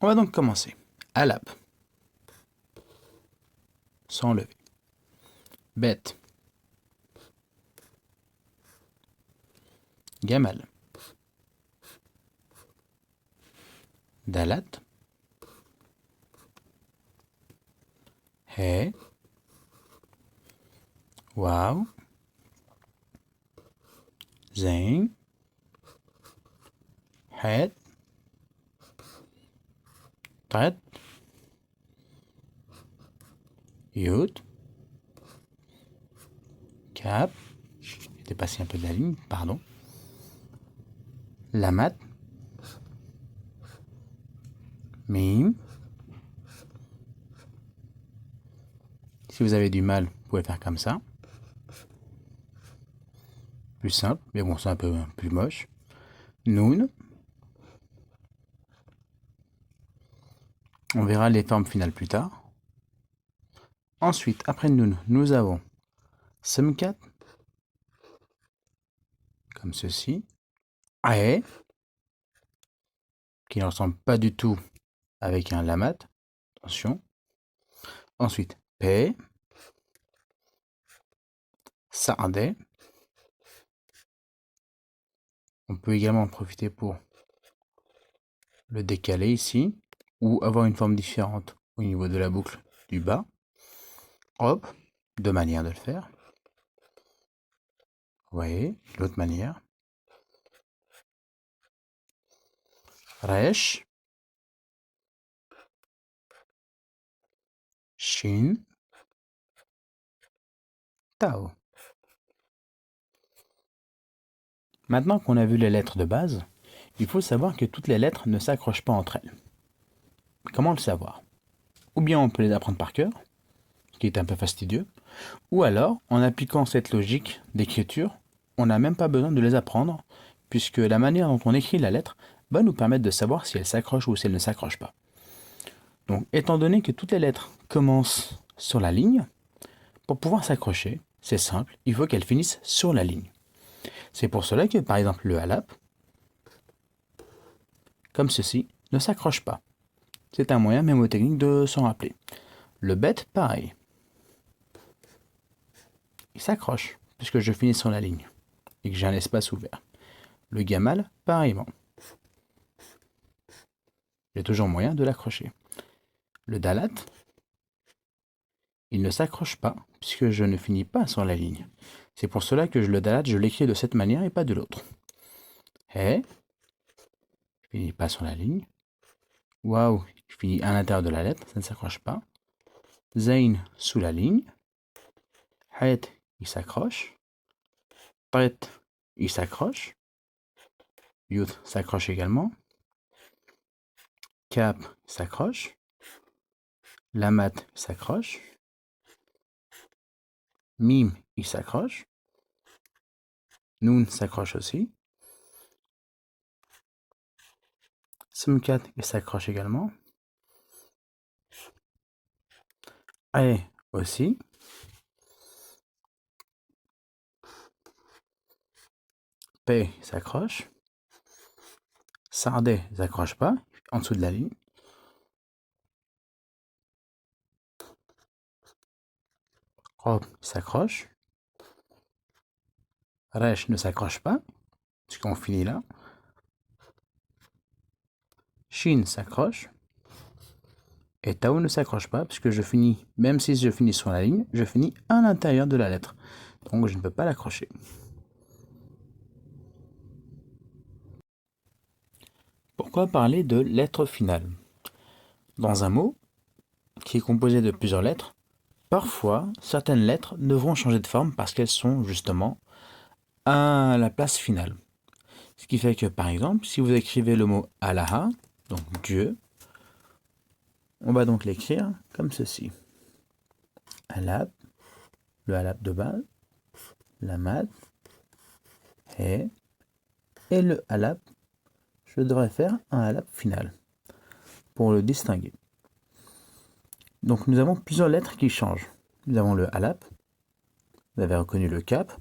On va donc commencer. Alap, sans lever. Bet, Gamal. Dalat, He, Waw, Zain, Het, Tret, Yud, Cap, j'ai dépassé un peu de la ligne, pardon. Lamat, Mim. Si vous avez du mal, vous pouvez faire comme ça. Plus simple, mais bon, c'est un peu plus moche. Noun. On verra les formes finales plus tard. Ensuite, après Noun, nous avons Semkat, comme ceci. Ae, qui ne ressemble pas du tout avec un lamat. Attention. Ensuite, P, Saade. On peut également en profiter pour le décaler ici, ou avoir une forme différente au niveau de la boucle du bas. Hop, deux manières de le faire. Vous voyez, l'autre manière. Resh, Shin, Tao. Maintenant qu'on a vu les lettres de base, il faut savoir que toutes les lettres ne s'accrochent pas entre elles. Comment le savoir? Ou bien on peut les apprendre par cœur, ce qui est un peu fastidieux, ou alors, en appliquant cette logique d'écriture, on n'a même pas besoin de les apprendre, puisque la manière dont on écrit la lettre va nous permettre de savoir si elle s'accroche ou si elle ne s'accroche pas. Donc, étant donné que toutes les lettres commencent sur la ligne, pour pouvoir s'accrocher, c'est simple, il faut qu'elles finissent sur la ligne. C'est pour cela que, par exemple, le alap, comme ceci, ne s'accroche pas. C'est un moyen mémotechnique de s'en rappeler. Le bet, pareil. Il s'accroche, puisque je finis sur la ligne, et que j'ai un espace ouvert. Le gamal, pareillement. J'ai toujours moyen de l'accrocher. Le dalat, il ne s'accroche pas, puisque je ne finis pas sur la ligne. C'est pour cela que le dalat, je l'écris de cette manière et pas de l'autre. He, je finis pas sur la ligne. Waouh, je finis à l'intérieur de la lettre, ça ne s'accroche pas. Zain, sous la ligne. Het, il s'accroche. Tret, il s'accroche. Yud s'accroche également. Cap s'accroche. Lamat s'accroche. Mim, il s'accroche. Noun s'accroche aussi. Semkat, il s'accroche également. Ae aussi. P s'accroche. Sardé ne s'accroche pas, en dessous de la ligne. Hop s'accroche. Resh ne s'accroche pas, puisqu'on finit là. Shin s'accroche. Et Tao ne s'accroche pas, puisque je finis, même si je finis sur la ligne, je finis à l'intérieur de la lettre. Donc je ne peux pas l'accrocher. Pourquoi parler de lettre finale? Dans un mot qui est composé de plusieurs lettres, parfois certaines lettres devront changer de forme parce qu'elles sont justement à la place finale. Ce qui fait que par exemple, si vous écrivez le mot Allah, donc Dieu, on va donc l'écrire comme ceci. Alap, le alap de base, la mat, et le alap, je devrais faire un alap final pour le distinguer. Donc nous avons plusieurs lettres qui changent. Nous avons le alap, vous avez reconnu le cap,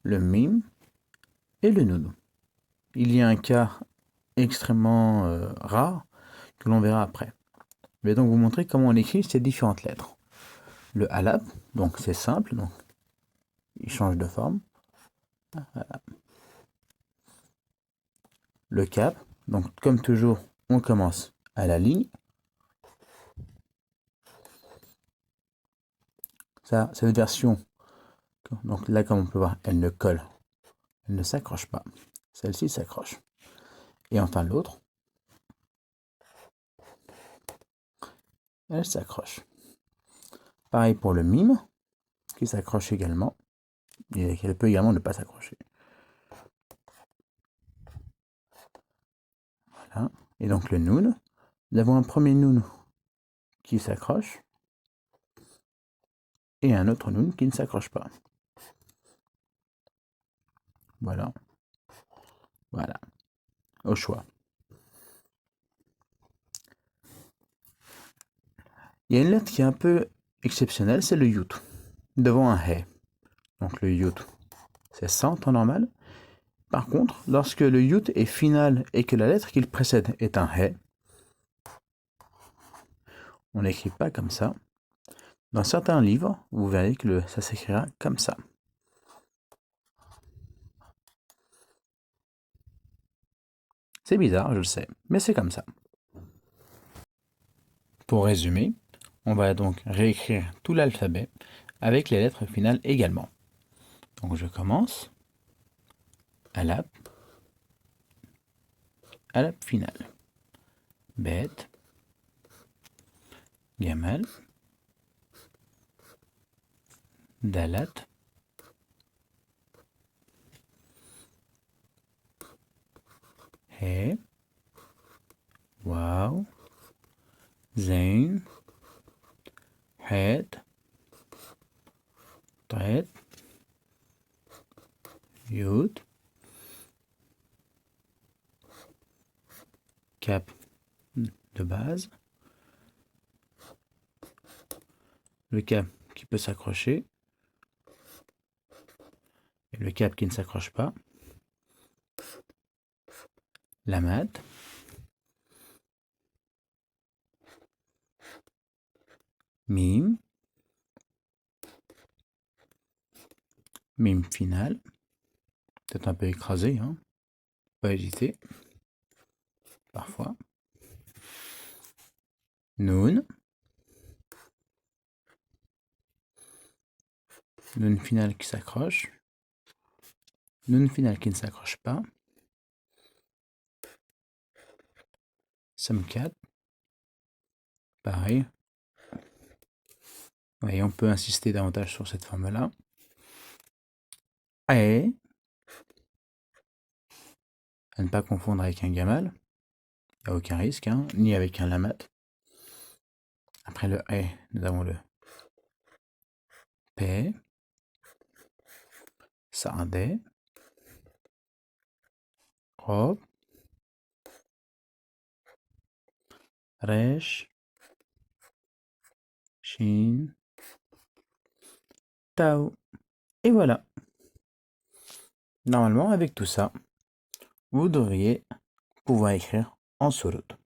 le mim et le noun. Il y a un cas extrêmement rare que l'on verra après. Je vais donc vous montrer comment on écrit ces différentes lettres. Le alap, donc c'est simple, donc il change de forme. Voilà. Le cap, donc comme toujours, on commence à la ligne. Ça, cette version, donc là comme on peut voir, elle ne colle, elle ne s'accroche pas. Celle-ci s'accroche. Et enfin l'autre, elle s'accroche. Pareil pour le mime, qui s'accroche également. Et elle peut également ne pas s'accrocher. Voilà. Et donc le noun, nous avons un premier noun qui s'accroche et un autre noun qui ne s'accroche pas. Voilà. Voilà. Au choix. Il y a une lettre qui est un peu exceptionnelle, c'est le yut, devant un he. Donc le yut, c'est ça en temps normal. Par contre, lorsque le yut est final et que la lettre qu'il précède est un he, on n'écrit pas comme ça. Dans certains livres, vous verrez que ça s'écrira comme ça. C'est bizarre, je le sais, mais c'est comme ça. Pour résumer, on va donc réécrire tout l'alphabet avec les lettres finales également. Donc je commence. Alap finale. Bet. Gamal. Dalat. He. Wow. Zain. Het. Tret. Yud. Cap de base. Le cap qui peut s'accrocher. Et le cap qui ne s'accroche pas. La mat. Mime. Mime final. Peut-être un peu écrasé, hein. Pas hésiter. Parfois. Noun. Noun final qui s'accroche. Noun final qui ne s'accroche pas. Samkat. Pareil. Et on peut insister davantage sur cette forme-là. Et à ne pas confondre avec un gamal. Il n'y a aucun risque, hein, ni avec un lamat. Après le E, nous avons le P, Sardé, Rob, Resh, Shin, Tao. Et voilà. Normalement, avec tout ça, vous devriez pouvoir écrire en solote.